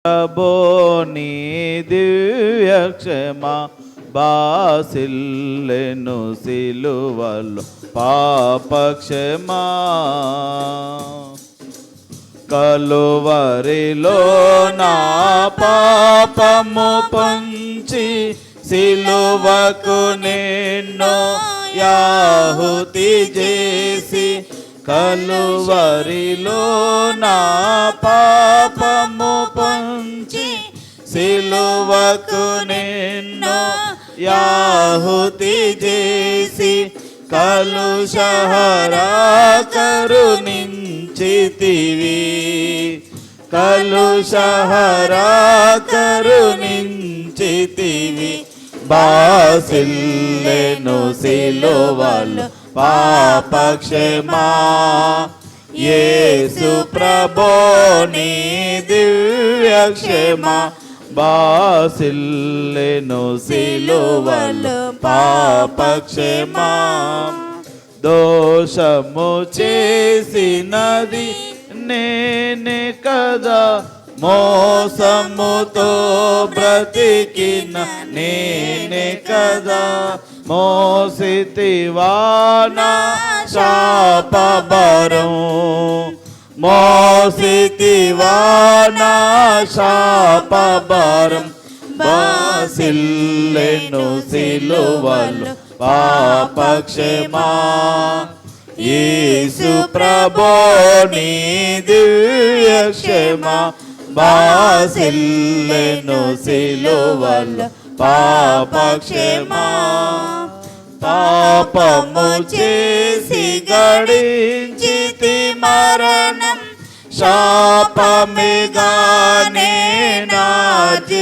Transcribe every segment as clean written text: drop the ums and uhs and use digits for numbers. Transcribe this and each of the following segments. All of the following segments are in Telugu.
ప్రభుని దివ్యక్షమ బాసిల్లెను సిలువలో పాపక్షమా. కలువరిలో నా పాపము పంచి సిలువకు నిన్ను యాహుతి చేసి, కలువరిలో నా పాపము పంచి సిలువకు నిన్ను యాహుతి చేసి, కలుషహరా కరుణించితివి, కలుషహరా కరుణించితివి. బాసిల్లెను సిలువలో పాపక్షమా. యేసు ప్రభుని దివ్యక్షమా బాసిల్లెను సిలువలో పాపక్షమా. దోషము చేసినది నేనే కదా, మోసముతో బ్రతికిన నేనే కదా, మోసితివా నా శాపభారం, మోసితివా నా శాపభారం. బాసిల్లెను సిలువలో పాపక్షమా. యేసు ప్రభుని దివ్యక్షమా బాసిల్లెను సిలువలో పాపక్షమా. పాపము చేసి గడించితి మరణం, శాపమిగానే నార్జించినది.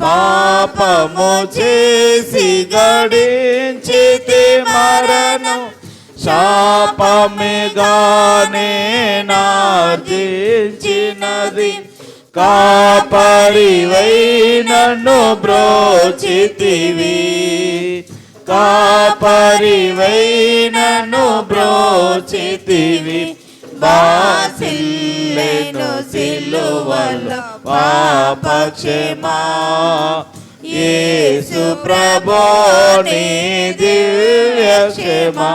పాపము చేసి గడించితి మరణం, శాపమిగానే నార్జించినది. కాపరివై నన్ను బ్రోచితివి, కాపరివై నన్ను బ్రోచితివి. బాసిల్లెను సిలువలో పాపక్షమా. యేసు ప్రభుని దివ్యక్షమా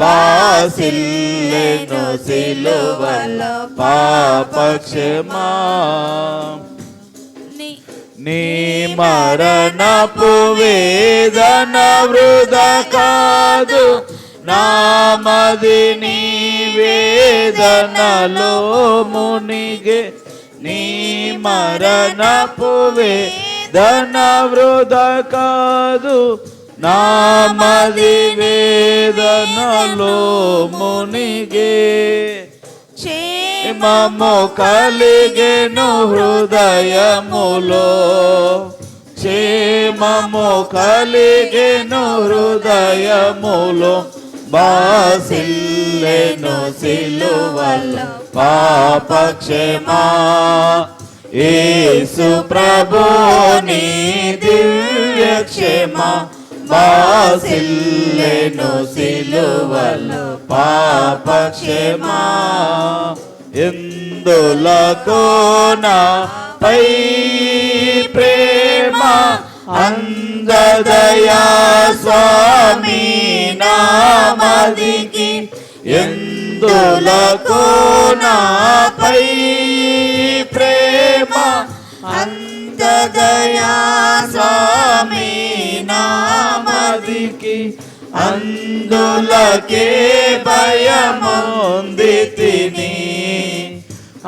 బాసిల్లెను సిలువలో పాపక్షమా. నీ మరణపు వేదన వృధా కాదు, నామది నీ వేదనలో మునిగే. నీ మరణపు వేదన వృధా కాదు, నామది వేదనలో మునిగే. క్షేమము కలిగెను హృదయములో, క్షేమము కలిగెను హృదయములో. బాసిల్లెను సిలువలో పాపక్షమా. యేసు ప్రభుని దివ్యక్షమా బాసిల్లెను సిలువలో పాపక్షమా. ఎందులకు నాపై ప్రేమ అందదయా స్వామి నామదికి, ఎందులకు నాపై ప్రేమ అందదయా స్వామి నామదికి. అందులకే భయముందితిని,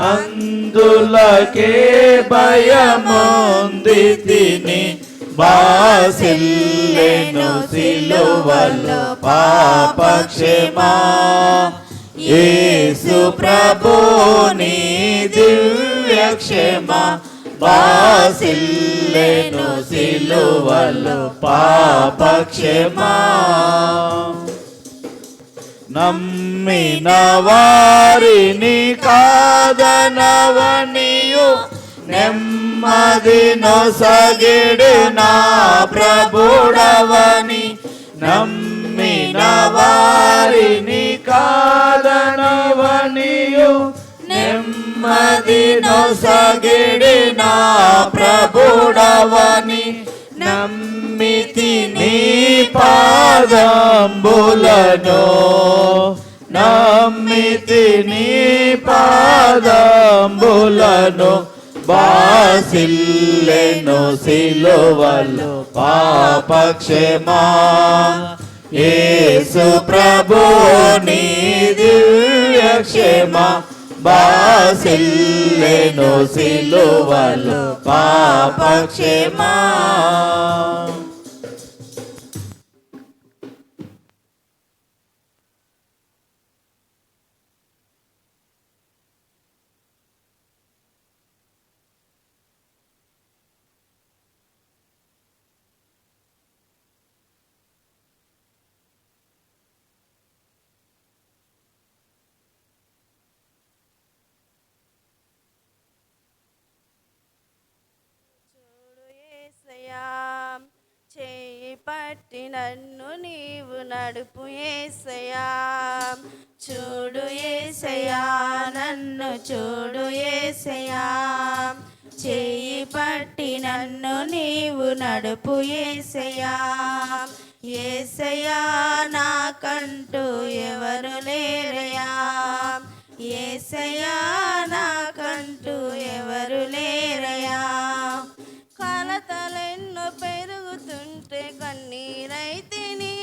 అందులకే భయముందితిని. బాసిల్లెను సిలువలో పాపక్షమా. యేసు ప్రభుని దివ్యక్షమా బాసిల్లెను సిలువలో పాపక్షమా. నమ్మిన వారిని కాదనవనియు, నెమ్మది నొసగిడు నా ప్రభుడవని. నమ్మిన వారిని కాదనవనియు, నెమ్మది నొసగిడిన ప్రభుడవని నమ్మితి నీ పాదంబులను, నమ్మితి నీ పాదంబులను. బాసిల్లెను సిలువలో పాపక్షమా, యేసు ప్రభు నీ దివ్య క్షమా. బాసిల్లెను సిలువలో పాపక్షమా. చేయి పట్టి నన్ను నీవు నడుపు యేసయ్యా, చూడు యేసయ్యా, నన్ను చూడు యేసయ్యా. చేయి పట్టి నన్ను నీవు నడుపు యేసయ్యా, యేసయ్యా నాకంటూ ఎవరు లేరయ్యా, యేసయ్యా నాకంటూ ఎవరు లేరయ్యా. కలతలెన్నో పెరుగుతుంటే కన్నీరైతిని,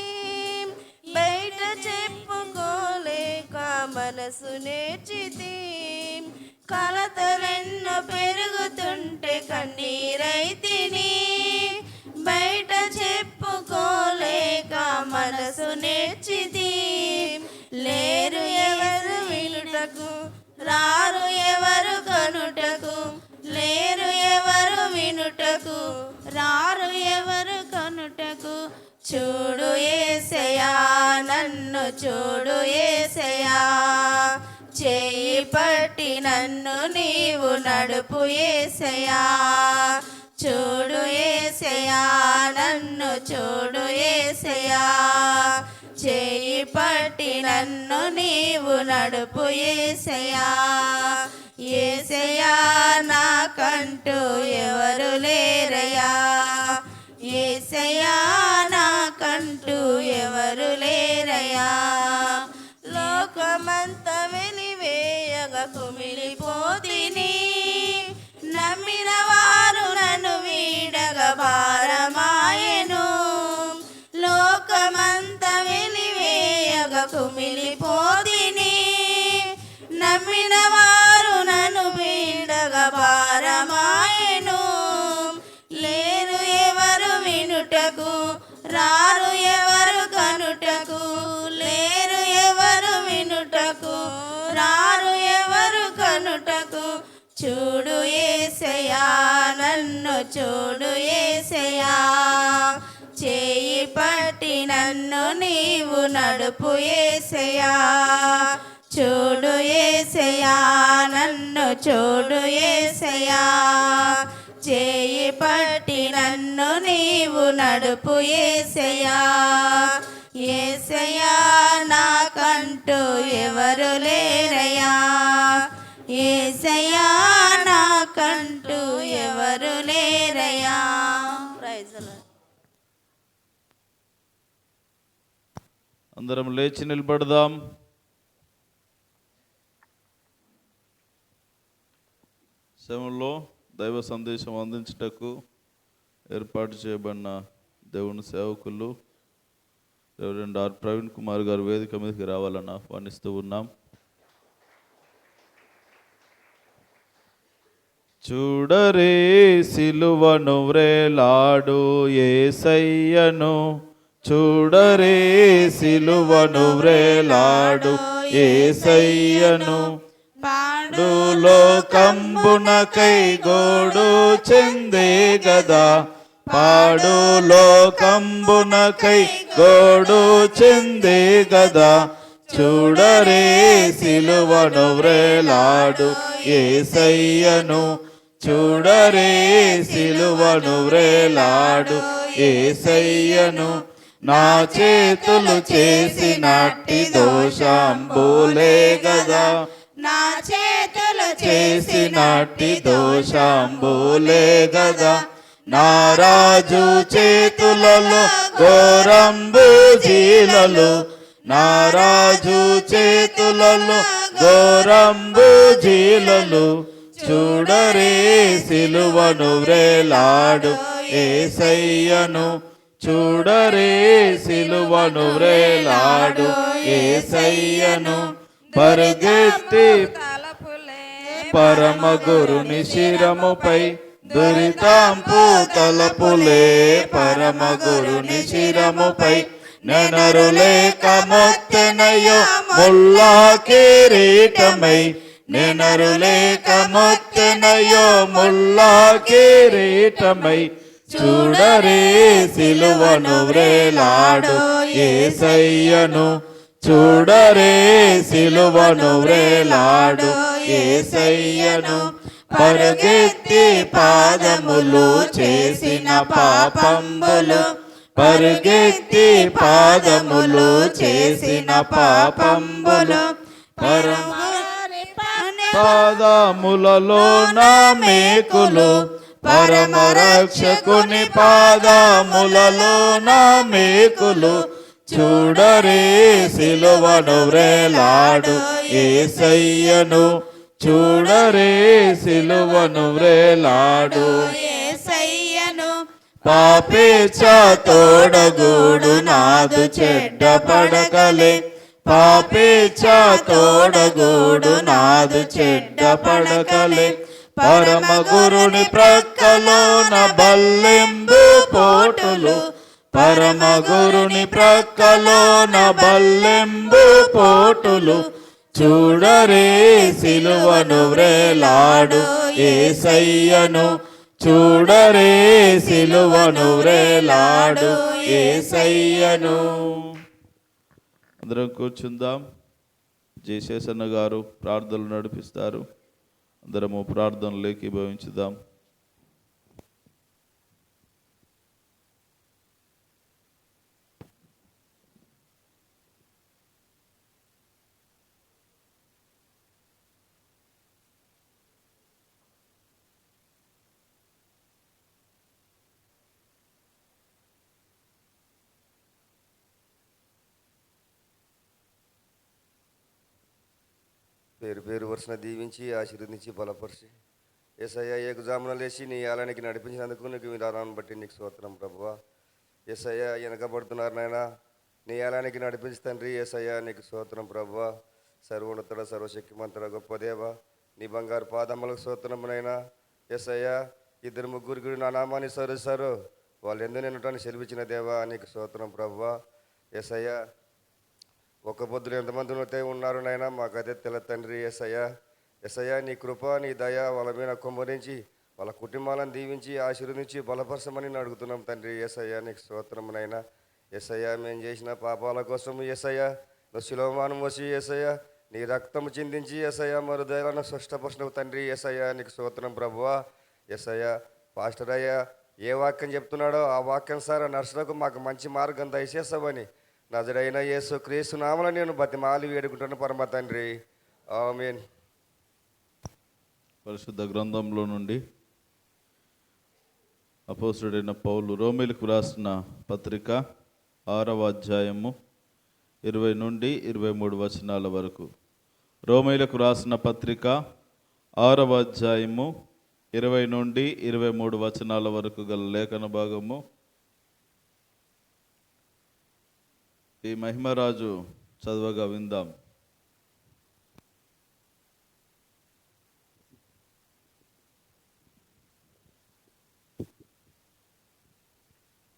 బయట చెప్పుకోలేక మనసు నేర్చితి. కలతలెన్నో పెరుగుతుంటే కన్నీరైతిని, బయట చెప్పుకోలేక మనసు నేర్చితి. లేరు ఎవరు వినుటకు, రారు ఎవరు కనుటకు, లేరు ఎవరు వినుటకు, రారు ఎవరు కనుటకు. చూడు యేసయ్యా, నన్ను చూడు యేసయ్యా, చేయి పట్టి నన్ను నీవు నడుపు యేసయ్యా, చూడు యేసయ్యా, నన్ను చూడు యేసయ్యా. చేయి పట్టి నన్ను నీవు నడుపు యేసయ్యా, యేసయ్యా నాకంటూ ఎవరు లేరయ్యా, యేసయ్యా నాకంటూ ఎవరు లేరయ్యా. లోకమంతా వెలివేయగా కుమిలిపోతిని, నమ్మిన వారు నన్ను వీడగా భారమాయెను. లోకమంతా వెలివేయగా కుమిలిపోతిని, నమ్మిన వారు నన్ను వీడగా భారమాయెను. లేరు ఎవరు వినుటకు, రారు ఎవరు కనుటకు, లేరు ఎవరు వినుటకు, రారు ఎవరు కనుటకు. చూడు యేసయ్యా, నన్ను చూడు యేసయ్యా, చేయి పట్టి నన్ను నీవు నడుపు యేసయ్యా, చూడు యేసయ్యా, నన్ను చూడు యేసయ్యా. చేయి పట్టి నన్ను నీవు నడుపు యేసయ్యా, యేసయ్యా నాకంటూ ఎవరు లేరయ్యా, యేసయ్యా నాకంటూ ఎవరు లేరయ్యా. Praise the Lord. అందరం లేచి నిలబడదాం. సమయంలో దైవ సందేశం అందించుటకు ఏర్పాటు చేయబడిన దేవుని సేవకులు రెవరెండ్ ఆర్ ప్రవీణ్ కుమార్ గారు వేదిక మీదకి రావాలని ఆహ్వానిస్తూ ఉన్నాం. చూడరే సిలువను వ్రేలాడు యేసయ్యను, చూడరే సిలువను వ్రేలాడు యేసయ్యను. పాడులోకంబునకై గోడు చెందే గదా, పాడులోకంబునకై గోడు చెందే గదా. చూడరే సిలువను వ్రేలాడు యేసయ్యను, చూడరే సిలువను వ్రేలాడు యేసయ్యను. నా చేతులు చేసినట్టి దోషంబులే గదా, నా చేతులు చేసినట్టి దోషంబులే గదా నారాజు చేతులలో ఘోరంబు జీలలు నారాజు చేతులలో ఘోరంబు జీలలు చూడరే సిలువను వ్రేలాడు యేసయ్యను చూడరే సిలువను వ్రేలాడు యేసయ్యను పరుగెత్తి పరమ గురుని శిరముపై దురితాంపు తలపులే పరమ గురుని శిరముపై నెనరులేక మొత్తెనయో ముల్లా కిరీటమై నెనరులేక మొత్తెనయో ముల్లా కిరీటమై చూడరే సిలువను వ్రేలాడు యేసయ్యను చూడరే సిలువను వ్రేలాడు యేసయ్యను పరుగెత్తి పాదములు చేసిన పాపంబులు పరుగెత్తి పాదములు చేసిన పాపంబులు పరమ పాదములలో నా మేకులు పరమ రక్షకుని పాదములలో నా మేకులు చూడరే సిలువను వ్రేలాడు యేసయ్యను చూడరే సిలువను వ్రేలాడు యేసయ్యను పాపేచ్ఛ తోడగూడు నాదు చెడ్డ పడకలే పాపేచ్ఛ తోడగూడు నాదు చెడ్డ పడకలే పరమ గురుని ప్రక్కలోన బల్లెంబు పోటులు పరమ గురుని ప్రక్కలోన బల్లెంబు పోటులు చూడరే సిలువను వ్రేలాడు యేసయ్యను చూడరే సిలువను వ్రేలాడు యేసయ్యను. అందరం కూర్చుందాం. జయశేషన్న గారు ప్రార్థనలు నడిపిస్తారు. అందరము ప్రార్థనలు ఏకీభవించుదాం. పేరు పేరు వరుసన దీవించి ఆశీర్వదించి బలపరిచి యేసయ్య ఏకజామున లేచి నీ ఆలయానికి నడిపించినందుకు నీకు విధానాన్ని బట్టి నీకు స్తోత్రం ప్రభువా. యేసయ్య వెనకబడుతున్నారు నాయన నీ ఆలయానికి నడిపించి తండ్రి యేసయ్య నీకు స్తోత్రం ప్రభువా. సర్వోన్నతుడ సర్వశక్తిమంతుడ గొప్ప దేవ నీ బంగారు పాదములకు స్తోత్రమునైనా యేసయ్య ఇద్దరు ముగ్గురికి నా నామాన్ని సరుస్తారు వాళ్ళు ఎందుకు నిన్నటాన్ని సెలవిచ్చిన దేవా నీకు స్తోత్రం ప్రభువా. యేసయ్య ఒక్క పొద్దులు ఎంతమంది ఉన్నారు నాయన మాకైతే తెల్ల తండ్రి యేసయ్య. యేసయ్య నీ కృప నీ దయ వాళ్ళ మీద కుమ్మరించి వాళ్ళ కుటుంబాలను దీవించి ఆశీర్వదించి బలపరచమని అడుగుతున్నాం తండ్రి యేసయ్య నీకు స్తోత్రమునైనా. యేసయ్య మేము చేసిన పాపాల కోసం యేసయ్య నువ్వు శిలోమానం వచ్చి యేసయ్య నీ రక్తము చిందించి యేసయ్య మరు దయలను స్పష్టపరిచినవు తండ్రి యేసయ్య నీకు స్తోత్రం ప్రభువా. యేసయ్య పాస్టర్ అయ్య ఏ వాక్యం చెప్తున్నాడో ఆ వాక్యం సార్ నర్సులకు మాకు మంచి మార్గం దయచేస్తామని నజరైన యేసు క్రీస్తు నామమున నేను బతిమాలి వేడుకుంటున్న పరమ తండ్రి ఆమేన్. పరిశుద్ధ గ్రంథంలో నుండి అపోస్తలుడైన పౌలు రోమీయులకు రాసిన పత్రిక 6వ అధ్యాయము 20 నుండి 23 వచనాల వరకు. రోమీయులకు రాసిన పత్రిక 6వ అధ్యాయము 20 నుండి 23 వచనాల వరకు గల లేఖన భాగము. ఈ మహిమరాజు చదవగా విందాం.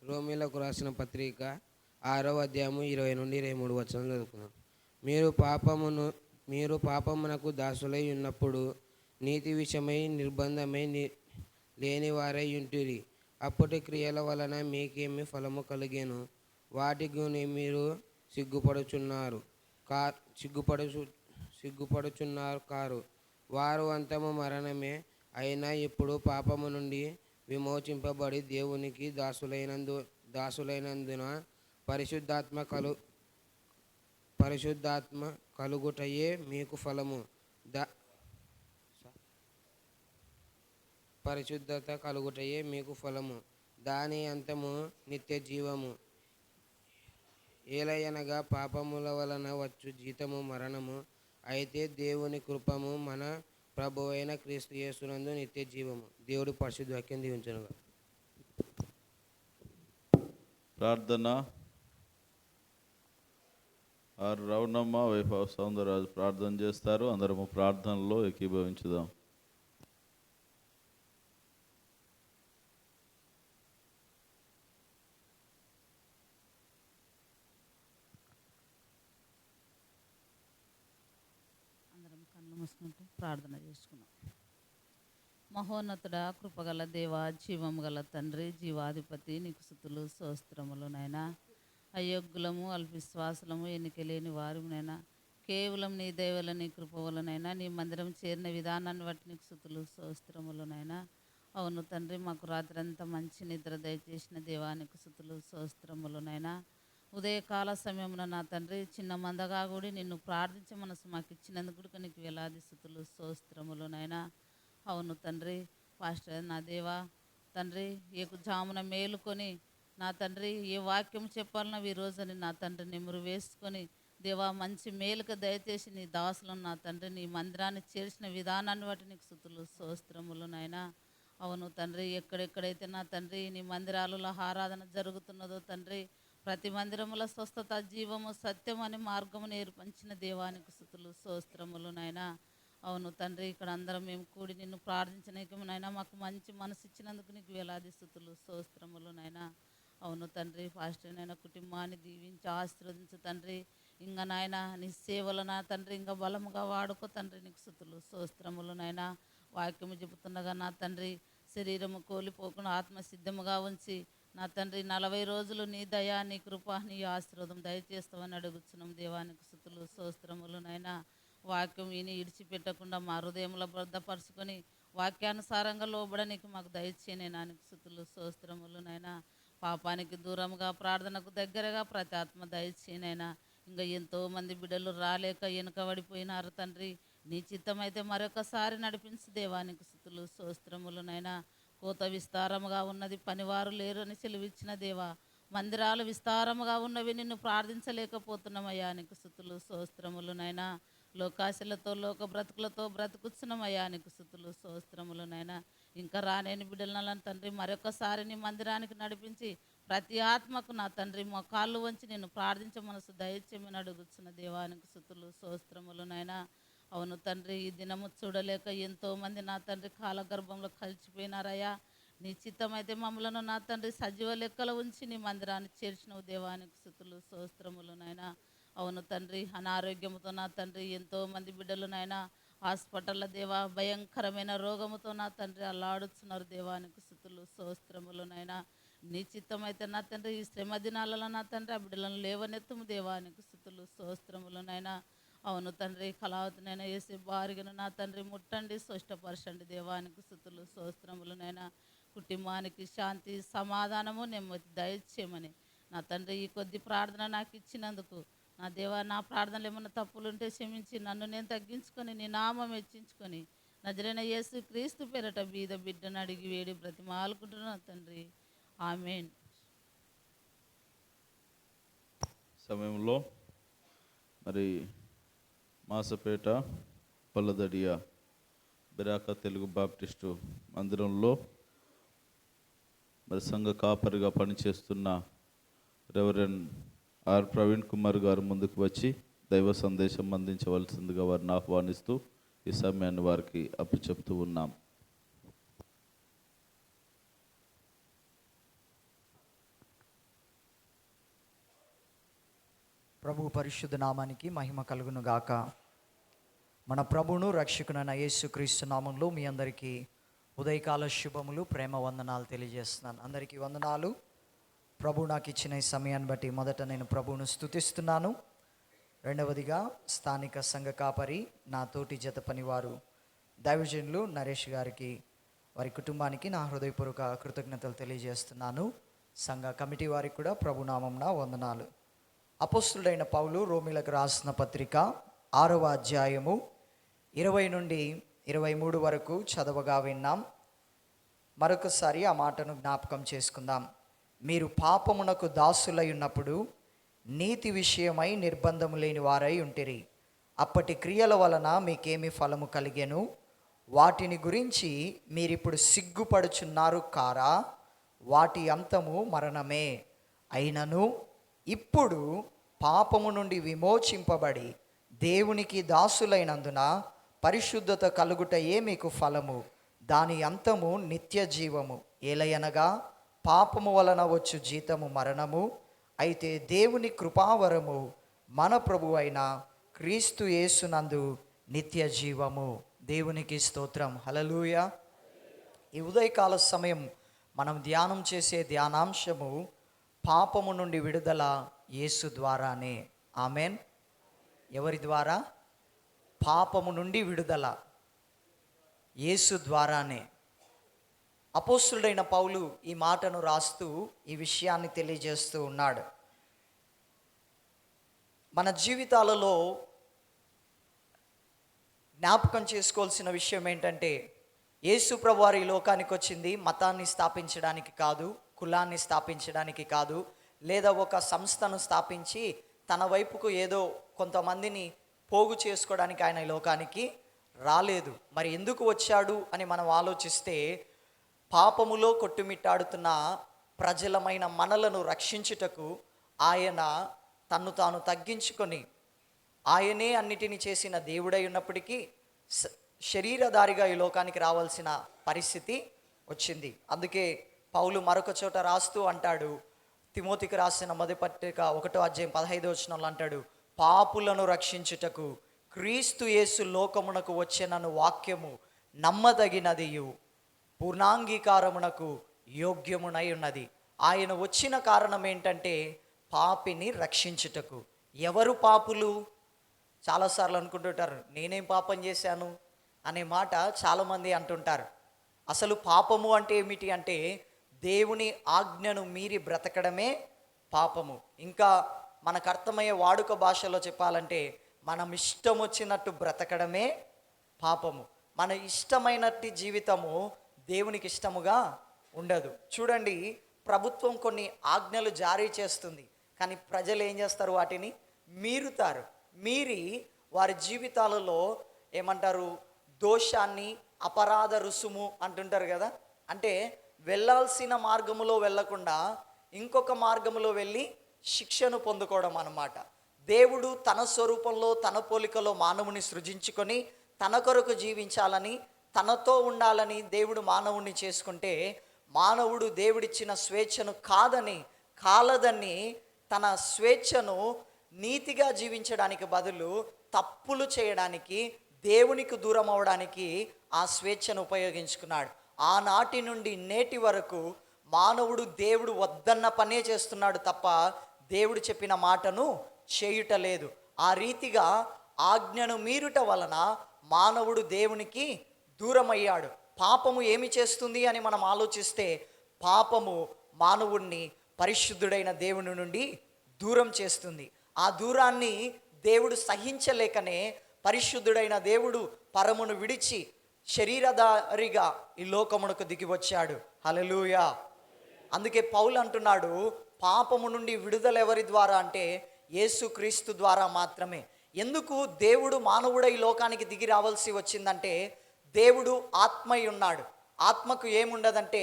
రోమీయులకు రాసిన పత్రిక 6వ అధ్యాయము 20 నుండి 23 వచనాలు చదువుకున్నాం. మీరు పాపమునకు దాసులై ఉన్నప్పుడు నీతి విషయమై నిర్బంధమై లేనివారై ఉంటిరి. అప్పటి క్రియల వలన మీకేమి ఫలము కలిగేను? వాటికి మీరు సిగ్గుపడుచున్నారు కారు. వారు అంతము మరణమే. అయినా ఇప్పుడు పాపము నుండి విమోచింపబడి దేవునికి దాసులైనందున పరిశుద్ధాత్మ కలుగుటయే మీకు ఫలము. పరిశుద్ధత కలుగుటయే మీకు ఫలము, దాని అంతము నిత్య జీవము. ఏలయనగా పాపముల వలన వచ్చు జీతము మరణము, అయితే దేవుని కృపము మన ప్రభు అయిన క్రీస్తు యేసునందు నిత్య జీవము. దేవుడు పరిశుద్ధ వాక్యం దీవించునుగా. ప్రార్థన. Are Ravanamma wife of Soundararaju ప్రార్థన చేస్తారు. అందరము ప్రార్థనలో ఏకీభవించుదాం. అందరం కళ్ళు మూసుకుంటూ ప్రార్థన చేసుకున్నాం. మహోన్నతుడ, కృపగల దేవ, జీవము గల తండ్రి, జీవాధిపతి, నీకు స్తుతులు స్తోత్రములు నైనా. అయోగ్యులము, అల్పవిశ్వాసులము, ఎన్నికలేని వారినైనా కేవలం నీ దయవల నీ కృప వలనైనా నీ మందిరం చేరిన విధానాన్ని బట్టి నీకు స్తుతులు స్తోత్రములునైనా. అవును తండ్రి, మాకు రాత్రి అంతా మంచి నిద్ర దయచేసిన దేవానికి స్తుతులు స్తోత్రములునైనా. ఉదయకాల సమయమున నా తండ్రి చిన్న మందగా కూడా నిన్ను ప్రార్థించే మనసు మాకు ఇచ్చినందుకు నీకు వేలాది స్తుతులు స్తోత్రములునైనా. అవును తండ్రి, పాస్టర్ నా దేవా తండ్రి, జామున మేలుకొని నా తండ్రి ఏ వాక్యం చెప్పాలన్నా ఈ రోజుని నా తండ్రి నిమురు వేసుకొని దేవా మంచి మేలుక దయచేసి నీ దాసులను నా తండ్రి నీ మందిరాన్ని చేర్చిన విధానాన్ని బట్టి నీకు స్తుతులు స్తోత్రములునైనా. అవును తండ్రి, ఎక్కడెక్కడైతే నా తండ్రి నీ మందిరాలలో ఆరాధన జరుగుతున్నదో తండ్రి, ప్రతి మందిరముల స్వస్థత, జీవము, సత్యం అని మార్గము నేర్పించిన దేవానికి స్తుతులు స్తోత్రములునైనా. అవును తండ్రి, ఇక్కడ అందరం మేము కూడి నిన్ను ప్రార్థించనైనా మాకు మంచి మనసు ఇచ్చినందుకు నీకు వేలాది స్తుతులు స్తోత్రములునైనా. అవును తండ్రి, పాస్టర్ నైనా కుటుంబాన్ని దీవించి ఆశీర్వదించు తండ్రి. ఇంకా నాయన నీ సేవలు నా తండ్రి ఇంకా బలముగా వాడుకో తండ్రి, నీకు స్తుతులు స్తోత్రములునైనా. వాక్యము చెబుతుండగా నా తండ్రి శరీరము కోల్పోకుండా ఆత్మ సిద్ధముగా ఉంచి నా తండ్రి 40 రోజులు నీ దయా, నీ కృప, నీ ఆశీర్వాదం దయచేస్తామని అడుగుచున్నాం దేవానికి స్తుతులు స్తోత్రములునైనా. వాక్యం విని ఇడిచిపెట్టకుండా మా హృదయంలో భద్రపరుచుకొని వాక్యానుసారంగా లోబడనికి మాకు దయచేయనైనా నీకు స్తుతులు స్తోత్రములునైనా. పాపానికి దూరంగా ప్రార్థనకు దగ్గరగా ప్రతి ఆత్మ దయచేయనైనా. ఇంకా ఎంతోమంది బిడ్డలు రాలేక వెనుకబడిపోయినారు తండ్రి, నీ చిత్తమైతే మరొకసారి నడిపించు దేవానికి స్తుతులు స్తోత్రములునైనా. కోత విస్తారముగా ఉన్నది, పనివారు లేరు అని సెలవిచ్చిన దేవా, మందిరాలు విస్తారముగా ఉన్నవి, నిన్ను ప్రార్థించలేకపోతున్నామయ్యా నీకు స్తుతులు స్తోత్రములునైనా. లోకాశలతో లోక బ్రతుకులతో బ్రతుకుచున్నమయ్యా నీకు స్తుతులు స్తోత్రములునైనా. ఇంకా రానేని బిడ్డలను తండ్రి మరొకసారి నీ మందిరానికి నడిపించి ప్రతి ఆత్మకు నా తండ్రి మా కాళ్ళు వంచి నేను ప్రార్థించ మనసు దయచేయమని అడుగుచున్న దేవానికి స్తుతులు స్తోత్రములునైనా. అవును తండ్రి, ఈ దినము చూడలేక ఎంతోమంది నా తండ్రి కాలగర్భంలో కలిసిపోయినారయ్యా. నీ చిత్తమైతే మమ్మలను నా తండ్రి సజీవ లెక్కలు ఉంచి నీ మందిరాన్ని చేర్చినవు దేవానికి స్తుతులు స్తోత్రములునైనా. అవును తండ్రి, అనారోగ్యంతో నా తండ్రి ఎంతోమంది బిడ్డలునైనా హాస్పిటల్ల దేవా భయంకరమైన రోగముతో నా తండ్రి అల్లాడుతున్నారు దేవానికి స్తుతులు స్తోత్రములునైనా. నీ చిత్తమైతే నా తండ్రి ఈ శ్రమ దినాలలో నా తండ్రి ఆ బిడ్డలను లేవనెత్తము దేవానికి స్తుతులు స్తోత్రములునైనా. అవును తండ్రి, కళావతినైనా వేసే బారిగను నా తండ్రి ముట్టండి, స్పష్టపరచండి దేవానికి స్తుతులు స్తోత్రములునైనా. కుటుంబానికి శాంతి, సమాధానము, నెమ్మది దయచేయమని నా తండ్రి ఈ కొద్ది ప్రార్థన నాకు ఇచ్చినందుకు నా దేవా, నా ప్రార్థనలు ఏమన్నా తప్పులుంటే క్షమించి నన్ను నేను తగ్గించుకొని నీ నామం హెచ్చించుకొని నజరైన యేసు క్రీస్తు పేరట బీద బిడ్డను అడిగి వేడి బ్రతిమాలుకుంటున్నాను తండ్రి, ఆమేన్. సమయంలో మరి మాసపేట పల్లదడియ బిరాక తెలుగు బాప్టిస్టు మందిరంలో మరి సంఘ కాపరిగా పనిచేస్తున్న రెవరెండ్ ఆర్ ప్రవీణ్ కుమార్ గారు ముందుకు వచ్చి దైవ సందేశం అందించవలసిందిగా వారిని ఆహ్వానిస్తూ ఈ సమయాన్ని వారికి అప్పచెప్తూ ఉన్నాం. ప్రభు పరిశుద్ధ నామానికి మహిమ కలుగును గాక. మన ప్రభువును రక్షకునైన యేసుక్రీస్తు నామంలో మీ అందరికీ ఉదయకాల శుభములు, ప్రేమ వందనాలు తెలియజేస్తున్నాను. అందరికీ వందనాలు. ప్రభు నాకు ఇచ్చిన ఈ సమయాన్ని బట్టి మొదట నేను ప్రభువును స్తుతిస్తున్నాను. రెండవదిగా స్థానిక సంఘ కాపరి నా తోటి జత పనివారు దైవజనులు నరేష్ గారికి, వారి కుటుంబానికి నా హృదయపూర్వక కృతజ్ఞతలు తెలియజేస్తున్నాను. సంఘ కమిటీ వారికి కూడా ప్రభు నామంన వందనాలు. అపోస్తులుడైన పౌలు రోమీలకు రాసిన పత్రిక 6వ అధ్యాయము 20 నుండి 23 వరకు చదవగా విన్నాం. మరొకసారి ఆ మాటను జ్ఞాపకం చేసుకుందాం. మీరు పాపమునకు దాసులై ఉన్నప్పుడు నీతి విషయమై నిర్బంధము లేని వారై ఉంటిరి. అప్పటి క్రియల వలన మీకేమి ఫలము కలిగెను? వాటిని గురించి మీరిప్పుడు సిగ్గుపడుచున్నారు కారా? వాటి అంతము మరణమే. అయినను ఇప్పుడు పాపము నుండి విమోచింపబడి దేవునికి దాసులైనందున పరిశుద్ధత కలుగుటయే మీకు ఫలము. దాని అంతము నిత్య జీవము. ఏలయనగా పాపము వలన వచ్చు జీతము మరణము, అయితే దేవుని కృపావరము మన ప్రభు అయిన క్రీస్తు యేసునందు నిత్య జీవము. దేవునికి స్తోత్రం. హల్లెలూయా. ఈ ఉదయకాల సమయం మనం ధ్యానం చేసే ధ్యానాంశము పాపము నుండి విడుదల యేసు ద్వారానే. ఆమెన్. ఎవరి ద్వారా? పాపము నుండి విడుదల యేసు ద్వారానే. అపోస్తులుడైన పౌలు ఈ మాటను రాస్తూ ఈ విషయాన్ని తెలియజేస్తూ ఉన్నాడు. మన జీవితాలలో జ్ఞాపకం చేసుకోవాల్సిన విషయం ఏంటంటే, యేసు ప్రభువారు ఈ లోకానికి వచ్చింది మతాన్ని స్థాపించడానికి కాదు, కులాన్ని స్థాపించడానికి కాదు, లేదా ఒక సంస్థను స్థాపించి తన వైపుకు ఏదో కొంతమందిని పోగు చేసుకోవడానికి ఆయన ఈ లోకానికి రాలేదు. మరి ఎందుకు వచ్చాడు అని మనం ఆలోచిస్తే, పాపములో కొట్టుమిట్టాడుతున్న ప్రజలమైన మనలను రక్షించుటకు ఆయన తన్ను తాను తగ్గించుకొని, ఆయనే అన్నిటినీ చేసిన దేవుడై ఉన్నప్పటికీ శరీరధారిగా ఈ లోకానికి రావాల్సిన పరిస్థితి వచ్చింది. అందుకే పౌలు మరొక చోట రాస్తూ అంటాడు, తిమోతికి రాసిన మొదటి పత్రిక 1:15 అంటాడు, పాపులను రక్షించుటకు క్రీస్తు యేసు లోకమునకు వచ్చెనను వాక్యము నమ్మదగినదియు పూర్ణాంగీకారమునకు యోగ్యమునై ఉన్నది. ఆయన వచ్చిన కారణం ఏంటంటే పాపిని రక్షించుటకు. ఎవరు పాపులు? చాలాసార్లు అనుకుంటుంటారు, నేనేం పాపం చేశాను అనే మాట చాలామంది అంటుంటారు. అసలు పాపము అంటే ఏమిటి అంటే, దేవుని ఆజ్ఞను మీరి బ్రతకడమే పాపము. ఇంకా మనకు అర్థమయ్యే వాడుక భాషలో చెప్పాలంటే, మనం ఇష్టం వచ్చినట్టు బ్రతకడమే పాపము. మన ఇష్టమైనట్టు జీవితము దేవునికి ఇష్టముగా ఉండదు. చూడండి, ప్రభుత్వం కొన్ని ఆజ్ఞలు జారీ చేస్తుంది, కానీ ప్రజలు ఏం చేస్తారు? వాటిని మీరుతారు. మీరి వారి జీవితాలలో ఏమంటారు? దోషాన్ని, అపరాధ రుసుము అంటుంటారు కదా. అంటే వెళ్ళాల్సిన మార్గములో వెళ్ళకుండా ఇంకొక మార్గములో వెళ్ళి శిక్షను పొందుకోవడం అన్నమాట. దేవుడు తన స్వరూపంలో తన పోలికలో మానవుని సృజించుకొని తన కొరకు జీవించాలని, తనతో ఉండాలని దేవుడు మానవుని చేసుకుంటే, మానవుడు దేవుడిచ్చిన స్వేచ్ఛను కాలదని తన స్వేచ్ఛను నీతిగా జీవించడానికి బదులు తప్పులు చేయడానికి, దేవునికి దూరం అవడానికి ఆ స్వేచ్ఛను ఉపయోగించుకున్నాడు. ఆనాటి నుండి నేటి వరకు మానవుడు దేవుడు వద్దన్న పనే చేస్తున్నాడు తప్ప దేవుడు చెప్పిన మాటను చేయుటలేదు. ఆ రీతిగా ఆజ్ఞను మీరుట వలన మానవుడు దేవునికి దూరమయ్యాడు. పాపము ఏమి చేస్తుంది అని మనం ఆలోచిస్తే, పాపము మానవుణ్ణి పరిశుద్ధుడైన దేవుని నుండి దూరం చేస్తుంది. ఆ దూరాన్ని దేవుడు సహించలేకనే పరిశుద్ధుడైన దేవుడు పరమును విడిచి శరీరధారిగా ఈ లోకమునకు దిగి వచ్చాడు. హల్లెలూయా. అందుకే పౌలు అంటున్నాడు, పాపము నుండి విడుదల ఎవరి ద్వారా అంటే యేసుక్రీస్తు ద్వారా మాత్రమే. ఎందుకు దేవుడు మానవుడై ఈ లోకానికి దిగి రావాల్సి వచ్చిందంటే, దేవుడు ఆత్మై ఉన్నాడు. ఆత్మకు ఏముండదంటే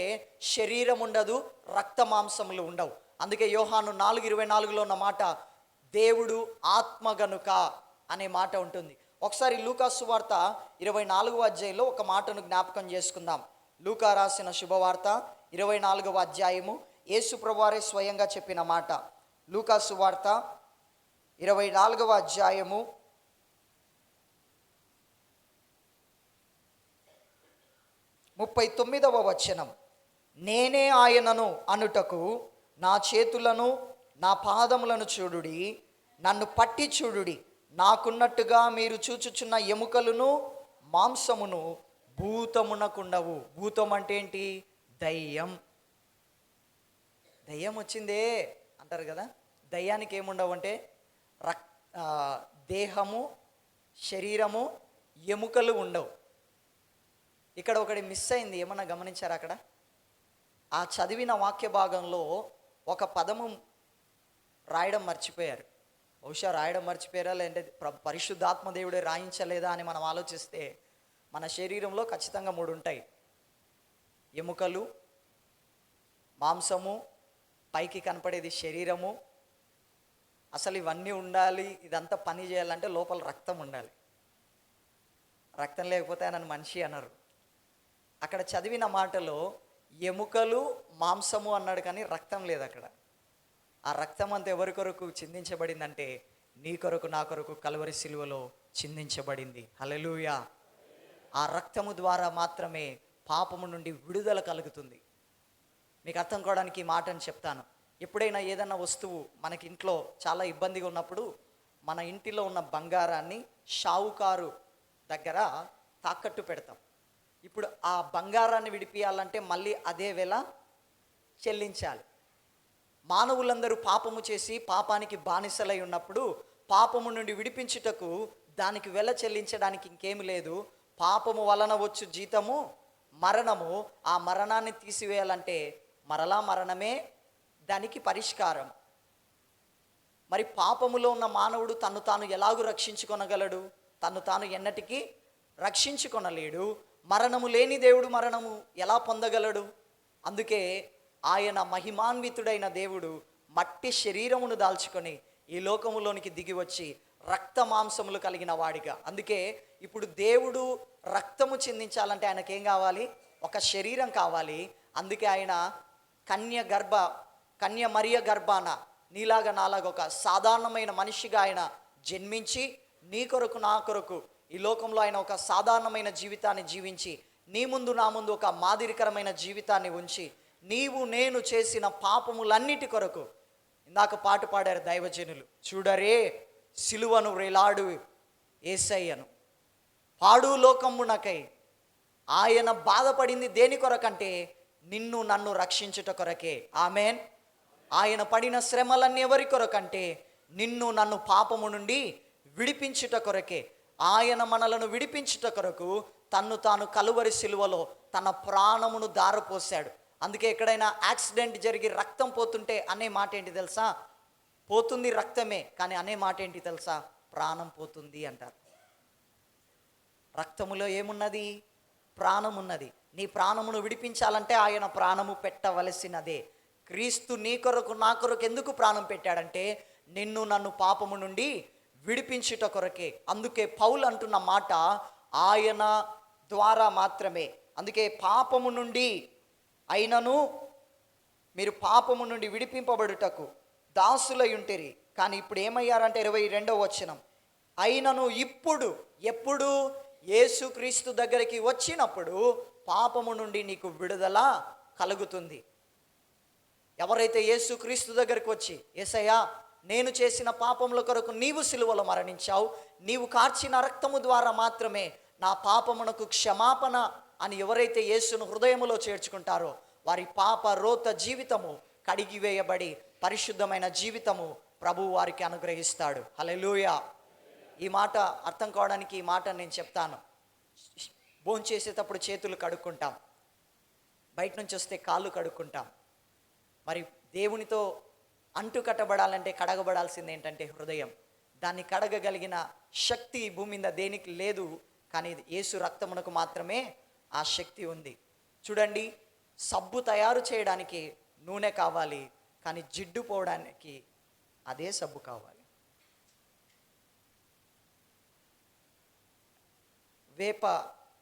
శరీరం ఉండదు, రక్త మాంసములు ఉండవు. అందుకే యోహాను 4:24 ఉన్న మాట, దేవుడు ఆత్మ గనుక అనే మాట ఉంటుంది. ఒకసారి లూకా సువార్త 24వ అధ్యాయంలో ఒక మాటను జ్ఞాపకం చేసుకుందాం. లూకా రాసిన శుభవార్త 24వ అధ్యాయము, యేసు ప్రభువారే స్వయంగా చెప్పిన మాట. లూకా సువార్త 24వ అధ్యాయము 39వ వచనం, నేనే ఆయనను అనుటకు నా చేతులను నా పాదములను చూడుడి, నన్ను పట్టి చూడుడి, నాకున్నట్టుగా మీరు చూచుచున్న ఎముకలను మాంసమును భూతమునకుండవు. భూతం అంటే ఏంటి? దయ్యం. దయ్యం వచ్చిందే అంటారు కదా. దయ్యానికి ఏముండవు అంటే దేహము, శరీరము, ఎముకలు ఉండవు. ఇక్కడ ఒకటి మిస్ అయింది, ఏమన్నా గమనించారా? అక్కడ ఆ చదివిన వాక్య భాగంలో ఒక పదము రాయడం మర్చిపోయారు. బహుశా రాయడం మర్చిపోయారా, లేదంటే పరిశుద్ధాత్మ దేవుడే రాయించలేదా అని మనం ఆలోచిస్తే, మన శరీరంలో ఖచ్చితంగా 3 ఉంటాయి: ఎముకలు, మాంసము, పైకి కనపడేది శరీరము. అసలు ఇవన్నీ ఉండాలి, ఇదంతా పని చేయాలంటే లోపల రక్తం ఉండాలి. రక్తం లేకపోతే నన్ను మనిషి అన్నారు. అక్కడ చదివిన మాటలో ఎముకలు, మాంసము అన్నాడు, కానీ రక్తం లేదు అక్కడ. ఆ రక్తం అంతా ఎవరి కొరకు చిందించబడిందంటే నీ కొరకు, నా కొరకు కల్వరి సిలువలో చిందించబడింది. హల్లెలూయా. ఆ రక్తము ద్వారా మాత్రమే పాపము నుండి విడుదల కలుగుతుంది. మీకు అర్థం కావడానికి ఈ మాటను చెప్తాను. ఎప్పుడైనా ఏదైనా వస్తువు మనకి ఇంట్లో చాలా ఇబ్బందిగా ఉన్నప్పుడు మన ఇంటిలో ఉన్న బంగారాన్ని షావుకారు దగ్గర తాకట్టు పెడతాం. ఇప్పుడు ఆ బంగారాన్ని విడిపియాలంటే మళ్ళీ అదే వేళ చెల్లించాలి. మానవులందరూ పాపము చేసి పాపానికి బానిసలై ఉన్నప్పుడు పాపము నుండి విడిపించుటకు దానికి వెల చెల్లించడానికి ఇంకేమి లేదు. పాపము వలన వచ్చు జీతము మరణము. ఆ మరణాన్ని తీసివేయాలంటే మరలా మరణమే దానికి పరిష్కారం. మరి పాపములో ఉన్న మానవుడు తన్ను తాను ఎలాగూ రక్షించుకొనగలడు? తన్ను తాను ఎన్నటికీ రక్షించుకొనలేడు. మరణము లేని దేవుడు మరణము ఎలా పొందగలడు? అందుకే ఆయన మహిమాన్వితుడైన దేవుడు మట్టి శరీరమును దాల్చుకొని ఈ లోకములోనికి దిగి వచ్చి రక్త మాంసములు కలిగిన వాడిగా. అందుకే ఇప్పుడు దేవుడు రక్తము చిందించాలంటే ఆయనకేం కావాలి? ఒక శరీరం కావాలి. అందుకే ఆయన కన్య మరియ గర్భాన నీలాగా నాలాగా ఒక సాధారణమైన మనిషిగా ఆయన జన్మించి నీ కొరకు, నా కొరకు ఈ లోకంలో ఆయన ఒక సాధారణమైన జీవితాన్ని జీవించి నీ ముందు, నా ముందు ఒక మాదిరికరమైన జీవితాన్ని ఉంచి నీవు నేను చేసిన పాపములన్నిటి కొరకు, ఇందాక పాట పాడారు దైవజనులు, చూడరే సిలువను వేలాడు యేసయ్యను, పాడు లోకమునకై. ఆయన బాధపడింది దేని కొరకంటే నిన్ను నన్ను రక్షించుట కొరకే. ఆమెన్. ఆయన పడిన శ్రమలన్నీ ఎవరి కొరకంటే నిన్ను నన్ను పాపము నుండి విడిపించుట కొరకే. ఆయన మనలను విడిపించుట కొరకు తన్ను తాను కలువరి సిలువలో తన ప్రాణమును దారపోశాడు. అందుకే ఎక్కడైనా యాక్సిడెంట్ జరిగి రక్తం పోతుంటే అనే మాట ఏంటి తెలుసా? పోతుంది రక్తమే, కానీ అనే మాట ఏంటి తెలుసా? ప్రాణం పోతుంది అంటారు. రక్తములో ఏమున్నది? ప్రాణం ఉన్నది. నీ ప్రాణమును విడిపించాలంటే ఆయన ప్రాణము పెట్టవలసినదే. క్రీస్తు నీ కొరకు, నా కొరకు ఎందుకు ప్రాణం పెట్టాడంటే నిన్ను నన్ను పాపము నుండి విడిపించుట కొరకే. అందుకే పౌలు అంటున్న మాట ఆయన ద్వారా మాత్రమే. అందుకే పాపము నుండి అయినను మీరు పాపము నుండి విడిపింపబడుటకు దాసులై ఉంటిరి, కానీ ఇప్పుడు ఏమయ్యారంటే 22వ వచనం, అయినను ఇప్పుడు, ఎప్పుడు? యేసుక్రీస్తు దగ్గరికి వచ్చినప్పుడు పాపము నుండి నీకు విడుదల కలుగుతుంది. ఎవరైతే యేసుక్రీస్తు దగ్గరికి వచ్చి, యేసయ్యా నేను చేసిన పాపముల కొరకు నీవు సిలువలో మరణించావు, నీవు కార్చిన రక్తము ద్వారా మాత్రమే నా పాపమునకు క్షమాపణ అని ఎవరైతే యేసును హృదయములో చేర్చుకుంటారో వారి పాప రోత జీవితము కడిగివేయబడి పరిశుద్ధమైన జీవితము ప్రభువు వారికి అనుగ్రహిస్తాడు. హల్లెలూయా. ఈ మాట అర్థం కావడానికి ఈ మాట నేను చెప్తాను. భోంచేసేటప్పుడు చేతులు కడుక్కుంటాం, బయట నుంచి వస్తే కాళ్ళు కడుక్కుంటాం. మరి దేవునితో అంటు కట్టబడాలంటే కడగబడాల్సింది ఏంటంటే హృదయం. దాన్ని కడగగలిగిన శక్తి భూమి మీద దేనికి లేదు, కానీ యేసు రక్తమునకు మాత్రమే ఆ శక్తి ఉంది. చూడండి, సబ్బు తయారు చేయడానికి నూనె కావాలి, కానీ జిడ్డు పోవడానికి అదే సబ్బు కావాలి. వేప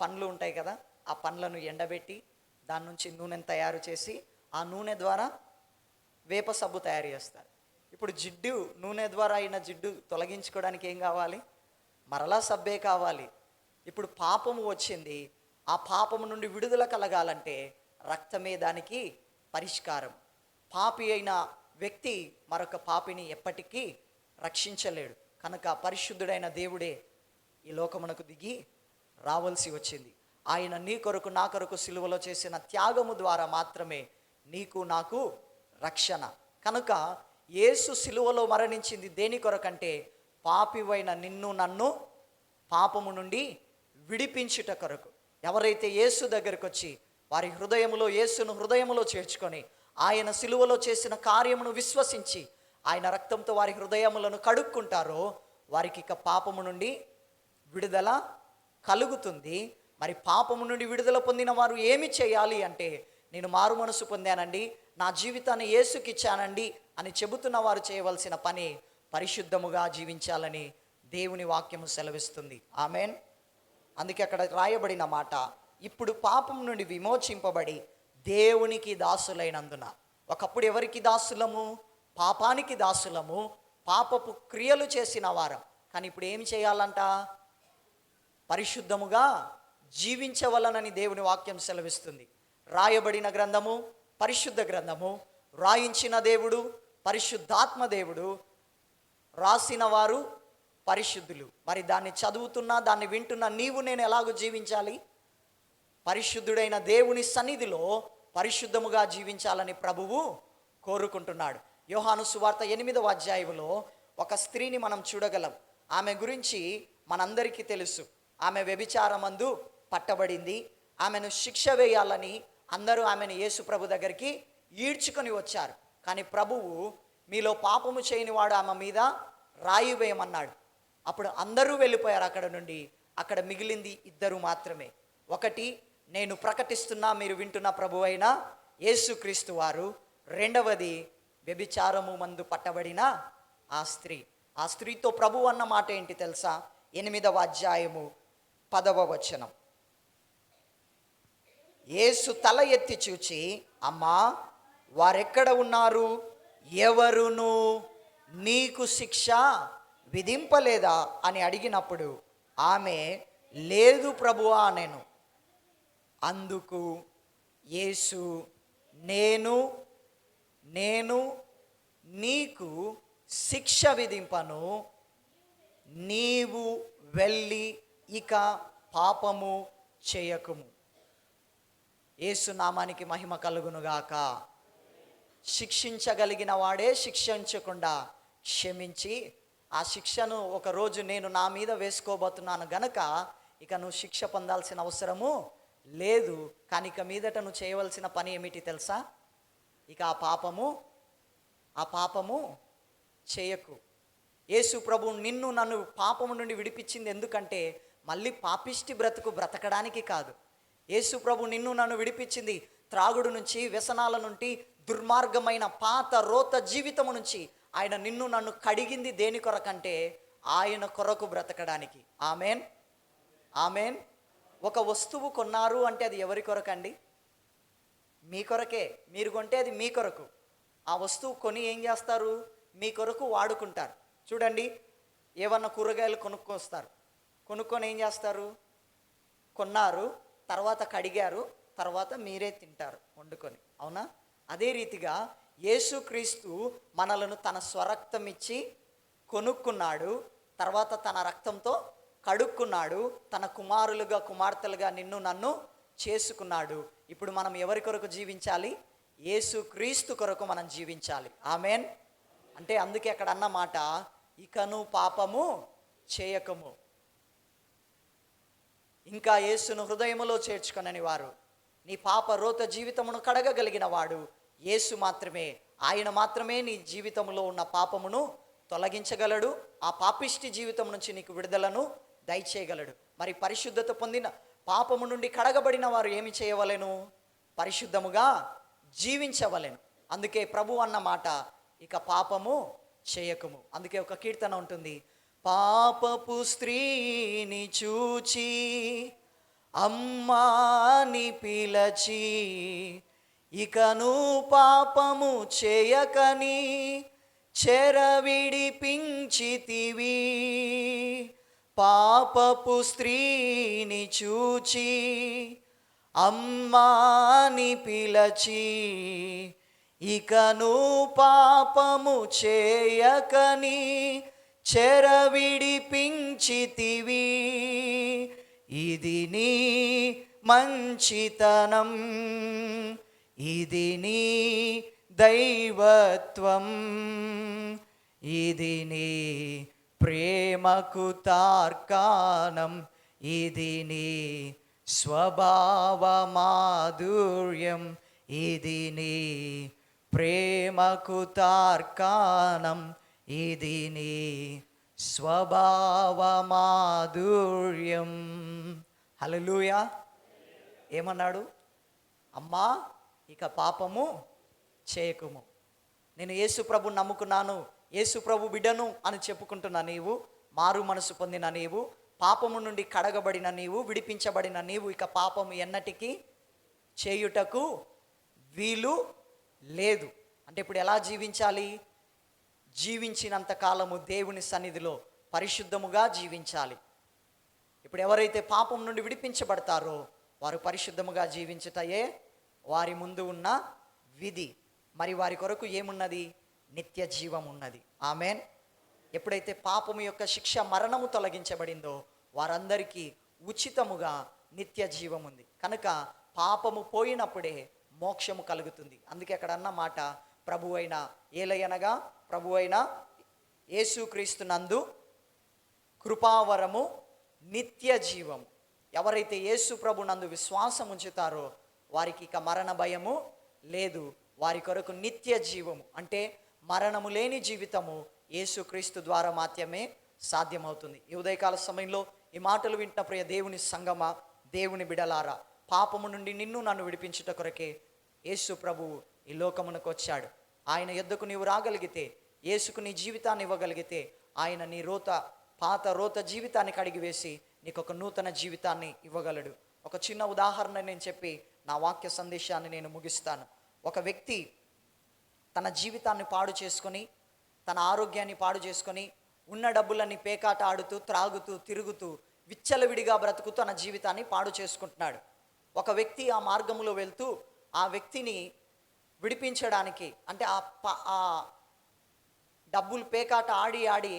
పండ్లు ఉంటాయి కదా, ఆ పండ్లను ఎండబెట్టి దాని నుంచి నూనెను తయారు చేసి ఆ నూనె ద్వారా వేప సబ్బు తయారు చేస్తారు. ఇప్పుడు జిడ్డు, నూనె ద్వారా అయిన జిడ్డు తొలగించుకోవడానికి ఏం కావాలి? మరలా సబ్బే కావాలి. ఇప్పుడు పాపము వచ్చింది, ఆ పాపము నుండి విడుదల కలగాలంటే రక్తమే దానికి పరిష్కారం. పాపి అయిన వ్యక్తి మరొక పాపిని ఎప్పటికీ రక్షించలేడు. కనుక పరిశుద్ధుడైన దేవుడే ఈ లోకమునకు దిగి రావాల్సి వచ్చింది. ఆయన నీ కొరకు, నా కొరకు సిలువలో చేసిన త్యాగము ద్వారా మాత్రమే నీకు నాకు రక్షణ. కనుక యేసు సిలువలో మరణించింది దేని కొరకంటే పాపివైన నిన్ను నన్ను పాపము నుండి విడిపించుట కొరకు. ఎవరైతే యేసు దగ్గరకు వచ్చి వారి హృదయములో యేసును హృదయములో చేర్చుకొని ఆయన సిలువలో చేసిన కార్యమును విశ్వసించి ఆయన రక్తంతో వారి హృదయములను కడుక్కుంటారో వారికి ఇక పాపము నుండి విడుదల కలుగుతుంది. మరి పాపము నుండి విడుదల పొందిన వారు ఏమి చేయాలి అంటే, నేను మారు మనసు పొందానండి, నా జీవితాన్ని యేసుకి ఇచ్చానండి అని చెబుతున్న వారు చేయవలసిన పని పరిశుద్ధముగా జీవించాలని దేవుని వాక్యము సెలవిస్తుంది. ఆమెన్. అందుకే అక్కడ రాయబడిన మాట, ఇప్పుడు పాపం నుండి విమోచింపబడి దేవునికి దాసులైనందున. ఒకప్పుడు ఎవరికి దాసులము? పాపానికి దాసులము, పాపపు క్రియలు చేసిన వారం. కానీ ఇప్పుడు ఏమి చేయాలంట? పరిశుద్ధముగా జీవించవలనని దేవుని వాక్యం సెలవిస్తుంది. రాయబడిన గ్రంథము పరిశుద్ధ గ్రంథము, రాయించిన దేవుడు పరిశుద్ధాత్మ దేవుడు, రాసిన వారు పరిశుద్ధులు. మరి దాన్ని చదువుతున్నా దాన్ని వింటున్నా నీవు నేను ఎలాగో జీవించాలి? పరిశుద్ధుడైన దేవుని సన్నిధిలో పరిశుద్ధముగా జీవించాలని ప్రభువు కోరుకుంటున్నాడు. యోహాను సువార్త 8వ అధ్యాయంలో ఒక స్త్రీని మనం చూడగలం. ఆమె గురించి మనందరికీ తెలుసు. ఆమె వ్యభిచారమందు పట్టబడింది. ఆమెను శిక్ష వేయాలని అందరూ ఆమెను యేసు ప్రభు దగ్గరికి ఈడ్చుకొని వచ్చారు. కానీ ప్రభువు, మీలో పాపము చేయని వాడు ఆమె మీద రాయి వేయమన్నాడు. అప్పుడు అందరూ వెళ్ళిపోయారు అక్కడ నుండి. అక్కడ మిగిలింది 2 మాత్రమే. ఒకటి, నేను ప్రకటిస్తున్నా మీరు వింటున్న ప్రభు అయిన యేసుక్రీస్తు వారు. రెండవది, వ్యభిచారము మందు పట్టబడిన ఆ స్త్రీ. ఆ స్త్రీతో ప్రభు అన్న మాట ఏంటి తెలుసా? 8వ అధ్యాయము 10వ వచనం. యేసు తల ఎత్తి చూచి, అమ్మా, వారెక్కడ ఉన్నారు? ఎవరును నీకు శిక్ష విధింపలేదా అని అడిగినప్పుడు ఆమె, లేదు ప్రభువా నేను. అందుకు యేసు, నేను నీకు శిక్ష విధింపను, నీవు వెళ్ళి ఇక పాపము చేయకుము. యేసు నామానికి మహిమ కలుగునుగాక. శిక్షించగలిగిన వాడే శిక్షించకుండా క్షమించి, ఆ శిక్షను ఒకరోజు నేను నా మీద వేసుకోబోతున్నాను గనక ఇక నువ్వు శిక్ష పొందాల్సిన అవసరము లేదు. కానీ ఇక మీదట నువ్వు చేయవలసిన పని ఏమిటి తెలుసా? ఇక ఆ పాపము చేయకు. యేసు ప్రభు నిన్ను నన్ను పాపము నుండి విడిపించింది ఎందుకంటే మళ్ళీ పాపిష్టి బ్రతుకు బ్రతకడానికి కాదు. యేసు ప్రభు నిన్ను నన్ను విడిపించింది త్రాగుడు నుంచి, వ్యసనాల నుండి, దుర్మార్గమైన పాత రోత జీవితము నుంచి. ఆయన నిన్ను నన్ను కడిగింది దేని కొరకంటే ఆయన కొరకు బ్రతకడానికి. Amen, amen. ఒక వస్తువు కొన్నారు అంటే అది ఎవరి కొరకండి? మీ కొరకే. మీరు కొంటే అది మీ కొరకు. ఆ వస్తువు కొని ఏం చేస్తారు? మీ కొరకు వాడుకుంటారు. చూడండి, ఏమన్నా కూరగాయలు కొనుక్కొస్తారు, కొనుక్కొని ఏం చేస్తారు? కొన్నారు, తర్వాత కడిగారు, తర్వాత మీరే తింటారు వండుకొని, అవునా? అదే రీతిగా యేసుక్రీస్తు మనలను తన స్వరక్తం ఇచ్చి కొనుక్కున్నాడు, తర్వాత తన రక్తంతో కడుక్కున్నాడు, తన కుమారులుగా కుమార్తెలుగా నిన్ను నన్ను చేసుకున్నాడు. ఇప్పుడు మనం ఎవరి కొరకు జీవించాలి? యేసుక్రీస్తు కొరకు మనం జీవించాలి. ఆమెన్. అంటే అందుకే అక్కడ అన్నమాట, ఇకను పాపము చేయకము. ఇంకా యేసును హృదయములో చేర్చుకొనని వారు, నీ పాప రోత జీవితమును కడగగలిగిన వాడు యేసు మాత్రమే. ఆయన మాత్రమే నీ జీవితంలో ఉన్న పాపమును తొలగించగలడు. ఆ పాపిష్టి జీవితం నుంచి నీకు విడుదలను దయచేయగలడు. మరి పరిశుద్ధత పొందిన, పాపము నుండి కడగబడిన వారు ఏమి చేయవలెను? పరిశుద్ధముగా జీవించవలెను. అందుకే ప్రభు అన్న మాట, ఇక పాపము చేయకము. అందుకే ఒక కీర్తన ఉంటుంది, పాపపు స్త్రీని చూచి అమ్మాని పిలచి, ఇకను పాపము చేయకని చెరవిడిపించితివి. పాపపు స్త్రీని చూచి అమ్మాని పిలచి, ఇకను పాపము చేయకని చెరవిడిపించితివి. ఇది నీ మంచితనం, ఇది నీ దైవత్వం, ఇది నీ ప్రేమకు తార్కాణం, ఇది నీ స్వభావ మాధుర్యం ఇది నీ ప్రేమకు తార్కాణం, ఇది నీ స్వభావ మాధుర్యం. హల్లెలూయా. ఏమన్నాడు? అమ్మా ఇక పాపము చేయకుము. నేను యేసు ప్రభు నమ్ముకున్నాను, యేసు ప్రభు బిడ్డను అని చెప్పుకుంటున్నా నీవు, మారు మనసు పొందిన నీవు, పాపము నుండి కడగబడిన నీవు, విడిపించబడిన నీవు ఇక పాపము ఎన్నటికీ చేయుటకు వీలు లేదు. అంటే ఇప్పుడు ఎలా జీవించాలి? జీవించినంత కాలము దేవుని సన్నిధిలో పరిశుద్ధముగా జీవించాలి. ఇప్పుడు ఎవరైతే పాపం నుండి విడిపించబడతారో వారు పరిశుద్ధముగా జీవించుటయే వారి ముందు ఉన్న విధి. మరి వారి కొరకు ఏమున్నది? నిత్య జీవం ఉన్నది. ఆమెన్. ఎప్పుడైతే పాపము యొక్క శిక్ష మరణము తొలగించబడిందో వారందరికీ ఉచితముగా నిత్య జీవం ఉంది. కనుక పాపము పోయినప్పుడే మోక్షము కలుగుతుంది. అందుకే అక్కడ అన్న మాట ప్రభువైన ఏలయనగా ప్రభువైన యేసుక్రీస్తునందు కృపావరము నిత్య జీవము. ఎవరైతే యేసు ప్రభు నందు విశ్వాసం ఉంచుతారో వారికి ఇక మరణ భయము లేదు. వారి కొరకు నిత్య జీవము అంటే మరణము లేని జీవితము యేసుక్రీస్తు ద్వారా మాత్రమే సాధ్యమవుతుంది. ఈ ఉదయకాల సమయంలో ఈ మాటలు వింటున్న ప్రియ దేవుని సంగమా, దేవుని బిడలారా, పాపము నుండి నిన్ను నన్ను విడిపించుట కొరకే యేసు ప్రభువు ఈ లోకమునకు వచ్చాడు. ఆయన యొద్దకు నీవు రాగలిగితే, యేసుకు నీ జీవితాన్ని ఇవ్వగలిగితే ఆయన నీ పాత రోత జీవితాన్ని కడిగివేసి నీకు ఒక నూతన జీవితాన్ని ఇవ్వగలడు. ఒక చిన్న ఉదాహరణ నేను చెప్పి నా వాక్య సందేశాన్ని నేను ముగిస్తాను. ఒక వ్యక్తి తన జీవితాన్ని పాడు చేసుకొని, తన ఆరోగ్యాన్ని పాడు చేసుకొని, ఉన్న డబ్బులన్నీ పేకాట ఆడుతూ, త్రాగుతూ, తిరుగుతూ, విచ్చలవిడిగా బ్రతుకుతూ తన జీవితాన్ని పాడు చేసుకుంటున్నాడు. ఒక వ్యక్తి ఆ మార్గంలో వెళ్తూ ఆ వ్యక్తిని విడిపించడానికి, అంటే ఆ డబ్బులు పేకాట ఆడి ఆడి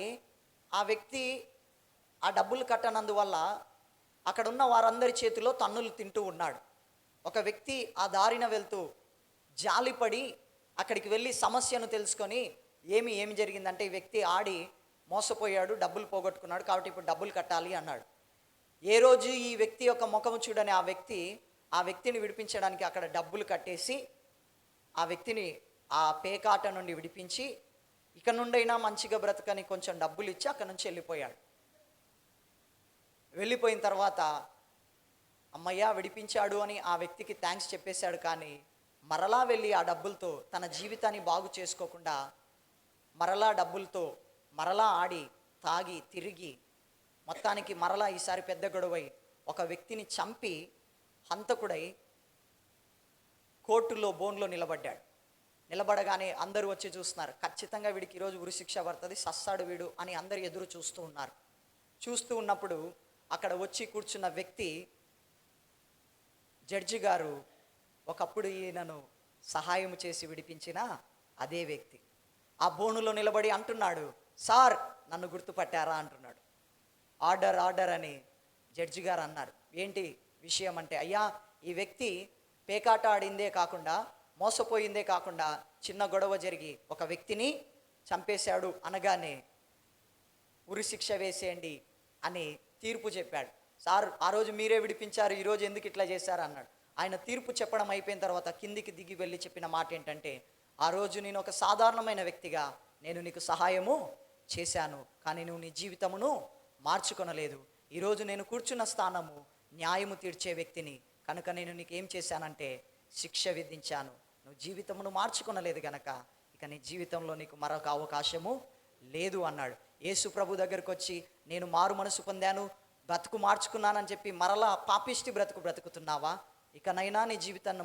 ఆ వ్యక్తి ఆ డబ్బులు కట్టనందువల్ల అక్కడ ఉన్న వారందరి చేతిలో తన్నులు తింటూ ఉన్నాడు. ఒక వ్యక్తి ఆ దారిన వెళ్తూ జాలిపడి అక్కడికి వెళ్ళి సమస్యను తెలుసుకొని ఏమి జరిగిందంటే ఈ వ్యక్తి ఆడి మోసపోయాడు, డబ్బులు పోగొట్టుకున్నాడు, కాబట్టి ఇప్పుడు డబ్బులు కట్టాలి అన్నాడు. ఏ రోజు ఈ వ్యక్తి యొక్క ముఖము చూడని ఆ వ్యక్తిని విడిపించడానికి అక్కడ డబ్బులు కట్టేసి ఆ వ్యక్తిని ఆ పేకాట నుండి విడిపించి ఇక నుండైనా మంచిగా బ్రతకని కొంచెం డబ్బులు ఇచ్చి అక్కడ నుంచి వెళ్ళిపోయాడు. వెళ్ళిపోయిన తర్వాత అమ్మయ్య విడిపించాడు అని ఆ వ్యక్తికి థ్యాంక్స్ చెప్పేశాడు. కానీ మరలా వెళ్ళి ఆ డబ్బులతో తన జీవితాన్ని బాగు చేసుకోకుండా మరలా డబ్బులతో మరలా ఆడి తాగి తిరిగి మొత్తానికి మరలా ఈసారి పెద్ద గొడవై ఒక వ్యక్తిని చంపి హంతకుడై కోర్టులో బోన్లో నిలబడ్డాడు. నిలబడగానే అందరూ వచ్చి చూస్తున్నారు. ఖచ్చితంగా వీడికి ఈరోజు ఉరిశిక్ష పడుతుంది, సస్తాడు వీడు అని అందరు ఎదురు చూస్తూ ఉన్నారు. చూస్తూ ఉన్నప్పుడు అక్కడ వచ్చి కూర్చున్న వ్యక్తి, జడ్జి గారు, ఒకప్పుడు ఈయనను సహాయం చేసి విడిపించిన అదే వ్యక్తి ఆ బోనులో నిలబడి అంటున్నాడు, సార్ నన్ను గుర్తుపట్టారా అంటున్నాడు. ఆర్డర్ అని జడ్జి గారు అన్నారు. ఏంటి విషయం అంటే, అయ్యా ఈ వ్యక్తి పేకాట ఆడిందే కాకుండా మోసపోయిందే కాకుండా చిన్న గొడవ జరిగి ఒక వ్యక్తిని చంపేశాడు అనగానే ఉరిశిక్ష వేసేయండి అని తీర్పు చెప్పాడు. సార్ ఆ రోజు మీరే విడిపించారు, ఈరోజు ఎందుకు ఇట్లా చేశారు అన్నాడు. ఆయన తీర్పు చెప్పడం అయిపోయిన తర్వాత కిందికి దిగి వెళ్ళి చెప్పిన మాట ఏంటంటే, ఆ రోజు నేను ఒక సాధారణమైన వ్యక్తిగా నేను నీకు సహాయము చేశాను, కానీ నువ్వు నీ జీవితమును మార్చుకొనలేదు. ఈరోజు నేను కూర్చున్న స్థానము న్యాయము తీర్చే వ్యక్తిని, కనుక నేను నీకు ఏం చేశానంటే శిక్ష విధించాను. నువ్వు జీవితమును మార్చుకొనలేదు కనుక ఇక నీ జీవితంలో నీకు మరొక అవకాశము లేదు అన్నాడు. యేసు ప్రభు దగ్గరకు వచ్చి నేను మారు మనసు పొందాను, బ్రతుకు మార్చుకున్నానని చెప్పి మరలా పాపిష్టి బ్రతుకుతున్నావా? ఇకనైనా నీ జీవితాన్ని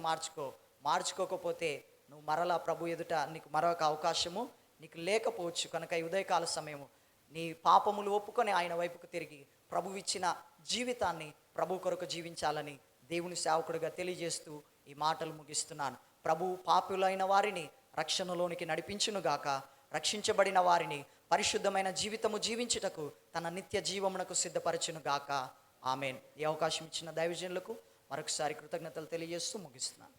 మార్చుకోకపోతే నువ్వు మరలా ప్రభు ఎదుట నీకు మరొక అవకాశము నీకు లేకపోవచ్చు. కనుక ఈ ఉదయకాల సమయము నీ పాపములు ఒప్పుకొని ఆయన వైపుకు తిరిగి ప్రభు ఇచ్చిన జీవితాన్ని ప్రభు కొరకు జీవించాలని దేవుని సేవకుడిగా తెలియజేస్తూ ఈ మాటలు ముగిస్తున్నాను. ప్రభు పాపులైన వారిని రక్షణలోనికి నడిపించునుగాక, రక్షించబడిన వారిని పరిశుద్ధమైన జీవితము జీవించుటకు తన నిత్య జీవమునకు సిద్ధపరచునుగాక. ఆమెన్. ఈ అవకాశం ఇచ్చిన దైవజనులకు మరొకసారి కృతజ్ఞతలు తెలియజేస్తూ ముగిస్తున్నాను.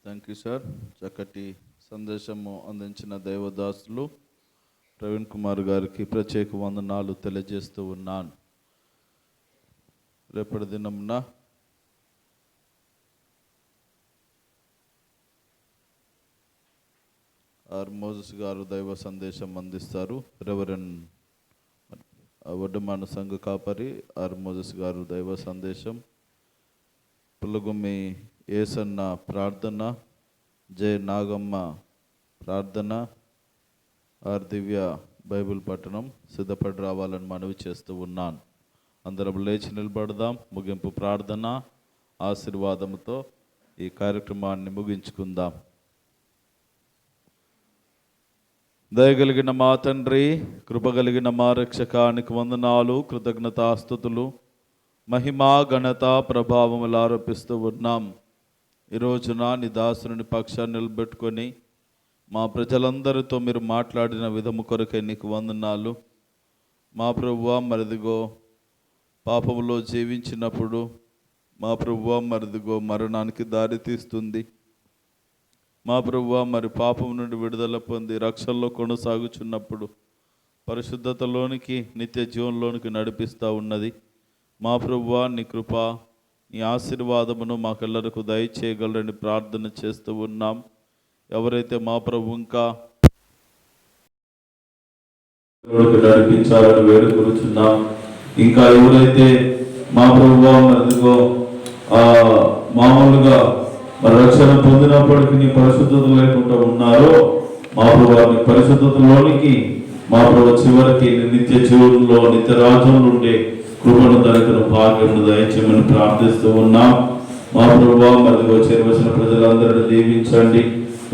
Thank you sir. చక్కటి సందేశము అందించిన దైవదాసులు ప్రవీణ్ కుమార్ గారికి ప్రత్యేక వందనాలు తెలియజేస్తూ ఉన్నాను. రేపటి దినమున మోజెస్ గారు దైవ సందేశం అందిస్తారు. రెవరెండ్ వడ్డమాన సంఘ కాపరి మోజెస్ గారు దైవ సందేశం, పుల్లగుమ్మి ఏసన్న ప్రార్థన, జయ నాగమ్మ ప్రార్థన, దివ్య బైబిల్ పట్టణం సిద్ధపడి రావాలని మనవి చేస్తూ ఉన్నాను. అందరం లేచి నిలబడదాం. ముగింపు ప్రార్థన ఆశీర్వాదంతో ఈ కార్యక్రమాన్ని ముగించుకుందాం. దయగలిగిన మా తండ్రి, కృపగలిగిన మా రక్షకానికి వందనాలు, కృతజ్ఞతాస్తుతులు, మహిమా ఘనత ప్రభావములు ఆరోపిస్తూ ఉన్నాం. ఈ రోజున నీ దాసుని పక్షాన్ని నిలబెట్టుకొని మా ప్రజలందరితో మీరు మాట్లాడిన విధము కొరకే నీకు వందనాలు. మా ప్రభువా మరిదిగో పాపములో జీవించినప్పుడు మా ప్రభువా మరిదిగో మరణానికి దారి తీస్తుంది. మా ప్రభువా మరి పాపం నుండి విడుదల పొంది రక్షణలో కొనసాగుచున్నప్పుడు పరిశుద్ధతలోనికి నిత్య జీవంలోనికి నడిపిస్తూ ఉన్నది. మా ప్రభువా నీ కృప నీ ఆశీర్వాదమును మాకెల్లరకు దయచేయగలరని ప్రార్థన చేస్తూ ఉన్నాం. ఎవరైతే మా ప్రభు ఇంకా నడిపించాలని వేడుకొనుచున్నాం. ఇంకా ఎవరైతే మా ప్రభువా మరిదిగో మామూలుగా మరి రక్షణ పొందినప్పటికీ నీ పరిశుద్ధత లేకుండా ఉన్నారో మా ప్రభు పరిశుద్ధతలోనికి మా ప్రభు చివరికి నిత్య జీవనంలో నిత్య రాజ్యంలో ఉండే కృపను దళితుల భాగ్యమును దయచేయమని ప్రార్థిస్తూ ఉన్నాం. మా ప్రభు మరి చేరవలసిన ప్రజలందరినీ దీవించండి.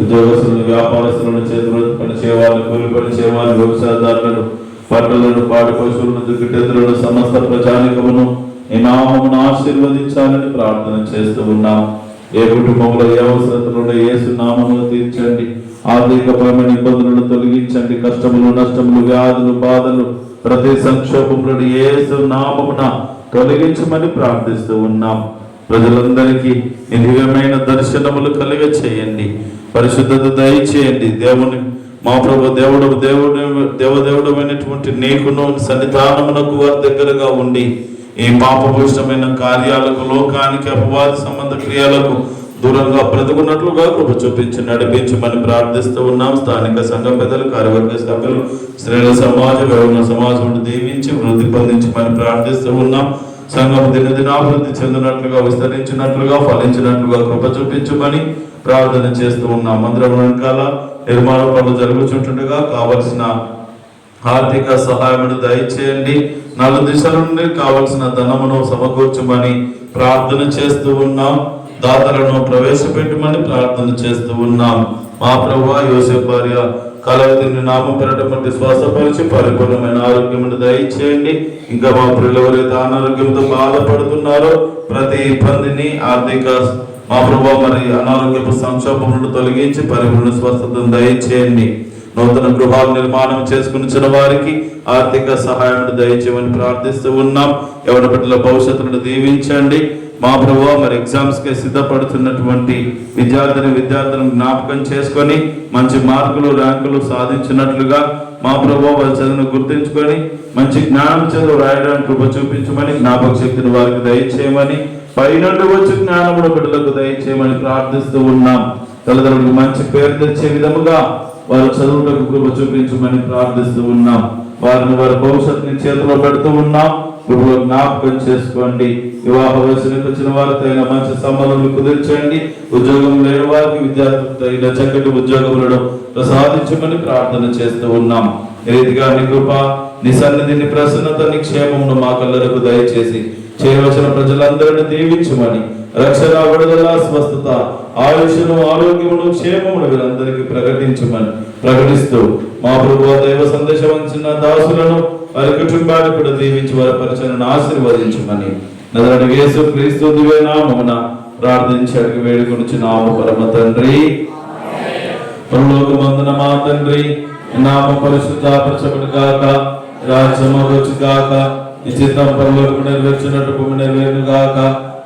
ఉద్యోగస్తులను, వ్యాపారస్తులను, చేతులు పని చేయాలని, కూలి పని చేయాలని, వ్యవసాయదారులను, పంటలను, పాడి పశువులను, దుగ్గిటెద్దులను, సమస్త ప్రజానికమును ఈ నామమును ఆశీర్వదించాలని ప్రార్థన చేస్తూ ఉన్నాం. ఏ కుటుంబంలో ఏ అవసరతలను యేసు నామమును తీర్చండి. ఆర్థికపరమైన ఇబ్బందులను తొలగించండి. కష్టములు, నష్టములు, వ్యాధులు, బాధలు, ప్రతి సంక్షోభములను యేసు నామమున తొలగించమని ప్రార్థిస్తూ ఉన్నాం. ప్రజలందరికీ దివ్యమైన దర్శనములు కలిగ చేయండి. పరిశుద్ధత దయచేయండి. దేవుని మా ప్రభు దేవదేవుడమైనటువంటి నీకును సన్నిధానమునకు వారి దగ్గరగా ఉండి ఈ పాపభూషణమైన కార్యాలకు, లోకానికి, అపవాది సంబంధ క్రియలకు దూరంగా బ్రతుకున్నట్లుగా కృప చూపించి నడిపించమని ప్రార్థిస్తూ ఉన్నాం. స్థానిక సంఘ పెద్దలు, కార్యవర్గ సభ్యులు, స్త్రీల సమాజం, వ్యవహార సమాజం దీవించి వృద్ధి పొందించమని ప్రార్థిస్తూ ఉన్నాం. సంఘం దినదినాభివృద్ధి చెందినట్లుగా, విస్తరించినట్లుగా, ఫలించినట్లుగా కృప చూపించమని ప్రార్థన చేస్తూ ఉన్నాం. మందిరం వెనకాల నిర్మాణ పనులు జరుగుతుండగా కావలసిన ఆర్థిక సహాయమును దయచేయండి. 4 దిశల నుండి కావలసిన ధనమును సమకూర్చమని ప్రార్థన చేస్తూ ఉన్నాం. దాతలను ప్రవేశపెట్టమని ప్రార్థన చేస్తూ ఉన్నాం. మా ప్రభువా యోసేపు భార్య కలవతిని నామం పెరటటువంటి శ్వాసపరిచి పరిపూర్ణమైన ఆరోగ్యమును దయచేయండి. ఇంకా మా పిల్లలు ఎవరైతే అనారోగ్యంతో బాధపడుతున్నారో ప్రతి ఇబ్బందిని, ఆర్థిక మా ప్రభువా మరి అనారోగ్యపు సంక్షోభములను తొలగించి పరిపూర్ణ స్వస్థతను దయచేయండి. నూతన గృహాలు నిర్మాణం చేసుకుని వారికి ఆర్థిక సహాయం దయచేయమని ప్రార్థిస్తూ ఉన్నాం. ఎవరి బిడ్డల భవిష్యత్తును దీవించండి. మా ప్రభువా మరి ఎగ్జామ్స్ కి సిద్ధపడుతున్నటువంటి విద్యార్థులను జ్ఞాపకం చేసుకొని మంచి మార్కులు, ర్యాంకులు సాధించినట్లుగా మా ప్రభువా వారి చదువును గుర్తించుకొని మంచి జ్ఞానం చదువు రాయడానికి కృప చూపించమని, జ్ఞాపక శక్తిని వారికి దయచేయమని, పైనుండి వచ్చి జ్ఞానమును బిడ్డలకు దయచేయమని ప్రార్థిస్తూ ఉన్నాం. తల్లిదండ్రులకు మంచి పేరు తెచ్చే విధముగా వారు చదువులకు కృప చూపించమని ప్రార్థిస్తూ ఉన్నాం. వారిని వారి భవిష్యత్తుని చేతిలో పెడుతూ ఉన్నాం. కృపలో జ్ఞాపకం చేసుకోండి. వివాహ వయసులకు వచ్చిన వారు తగిన మంచి సంబంధాలు కుదిర్చండి. ఉద్యోగం లేని వారికి విద్యార్థులకు తగిన చక్కటి ఉద్యోగములను ప్రసాదించమని ప్రార్థన చేస్తూ ఉన్నాం. ఈ రీతిగా నీ కృప, నీ సన్నిధి, నీ ప్రసన్నత, నీ క్షేమమును మాకల్లరకు దయచేసి చేరవలసిన ప్రజలందరినీ దీవించమని, రక్షణ, విడుదల, స్వస్థత, ఆయుష్ను, ఆరోగ్యమును, క్షేమమును వీరందరికీ ప్రకటిస్తూ మా ప్రభువా దైవ సందేశం అందించిన దాసులను, వారి కుటుంబాన్ని కూడా దీవించి వారి పరిచయను ఆశీర్వదించమని నజరేయుడైన యేసు క్రీస్తు దివ్య నామమున ప్రార్థించి అడిగి వేడుకొనుచున్నాము పరమ తండ్రి. పరలోకమందున మా తండ్రి, నామ పరిశుద్ధపరచబడును గాక, రాజ్యము వచ్చును గాక, నీ చిత్తం పరలోకము నెరవేర్చినట్టు భూమి నెరవేరును గాక.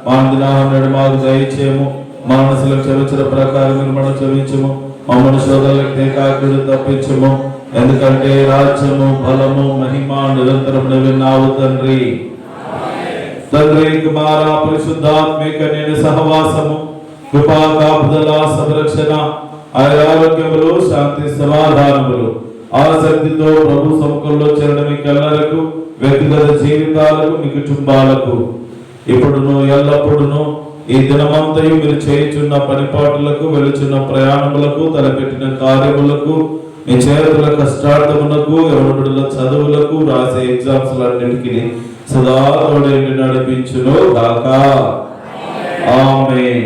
మా దినాహారము మాకు దయచేయము, మా మనసులకు క్షమించిన ప్రకారం మనం క్షమించము, మమ్మల్ని శోధనలకు తప్పించము, ఎందుకంటే రాజ్యము, బలము, మహిమ నిరంతరం విన్నావు తండ్రి. తండ్రి, కుమార, పరిశుద్ధాత్మిక నేను సహవాసము, కృపా, కాపుదల, సంరక్షణ, ఆరోగ్యములు, శాంతి, సమాధానములు, ఆసక్తితో ప్రభు సముఖంలో చేరడం మీకెల్లరకు, వ్యక్తిగత జీవితాలకు, మీ కుటుంబాలకు ఇప్పుడును ఎల్లప్పుడును ఈ దినమంతయు మీరు చేయుచున్న పనిపాటులకు, వెలుచున్న ప్రయాణములకు, తలపెట్టిన కార్యములకు, మీ చేతుల కష్టార్థములకు, ఎవరి చదువులకు, రాసే ఎగ్జామ్స్ అన్నిటికీ సదా తోడేంటి నడిపించును గాక. ఆమేన్.